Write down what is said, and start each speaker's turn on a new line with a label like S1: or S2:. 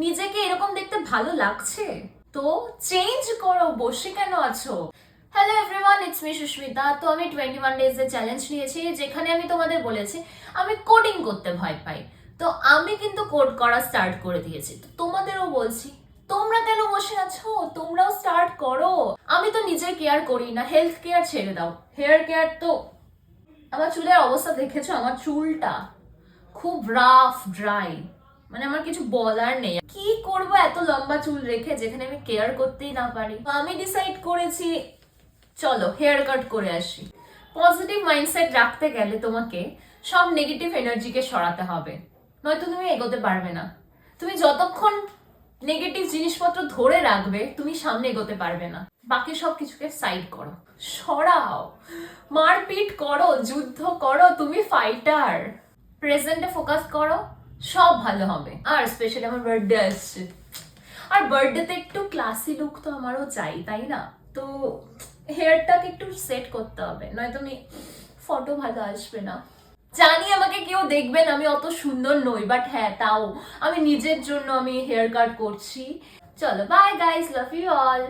S1: নিজেকে এরকম দেখতে ভালো লাগছে তো চেঞ্জ করো, বসে কেন আছো? Hello everyone, it's me Susmita. তো আমি 21 ডেজ এর চ্যালেঞ্জ নিয়েছি, যেখানে আমি তোমাদের বলেছি আমি কোডিং করতে ভয় পাই। তো আমি কিন্তু কোড করা স্টার্ট করে দিয়েছি। তো তোমাদেরও বলছি, তোমরা কেন বসে আছো? তোমরাও স্টার্ট করো। আমি তো নিজের কেয়ার করি না, হেলথ কেয়ার ছেড়ে দাও, হেয়ার কেয়ার তো। আমার চুলের অবস্থা দেখেছো? আমার চুলটা খুব রাফ ড্রাই, মানে আমার কিছু বলার নেই। কি করব এত লম্বা চুল রেখে, যেখানে আমি কেয়ার করতেই না পারি। আমি ডিসাইড করেছি চলো হেয়ার কাট করে আসি। পজিটিভ মাইন্ডসেট রাখতে গেলে তোমাকে সব নেগেটিভ এনার্জিকে সরাতে হবে, নয়তো তুমি এগোতে পারবে না। তুমি যতক্ষণ নেগেটিভ জিনিসপত্র ধরে রাখবে, তুমি সামনে এগোতে পারবে না। বাকি সব কিছুকে সাইড করো, সরাও, মারপিট করো, যুদ্ধ করো, তুমি ফাইটার। প্রেজেন্টে ফোকাস করো, সব ভালো হবে। আর স্পেশালি আমার বার্থডে আসছে, আর বার্থডেতে একটু ক্লাসি লুক তো আমারও চাই, তাই না? তো হেয়ারটাকে একটু সেট করতে হবে, নয়তো আমি ফটো ভালো আসবে না। জানি আমাকে কেউ দেখবেন, আমি অত সুন্দর নই, বাট হ্যাঁ তাও আমি নিজের জন্য আমি হেয়ার কাট করছি। চলো bye guys, love you all.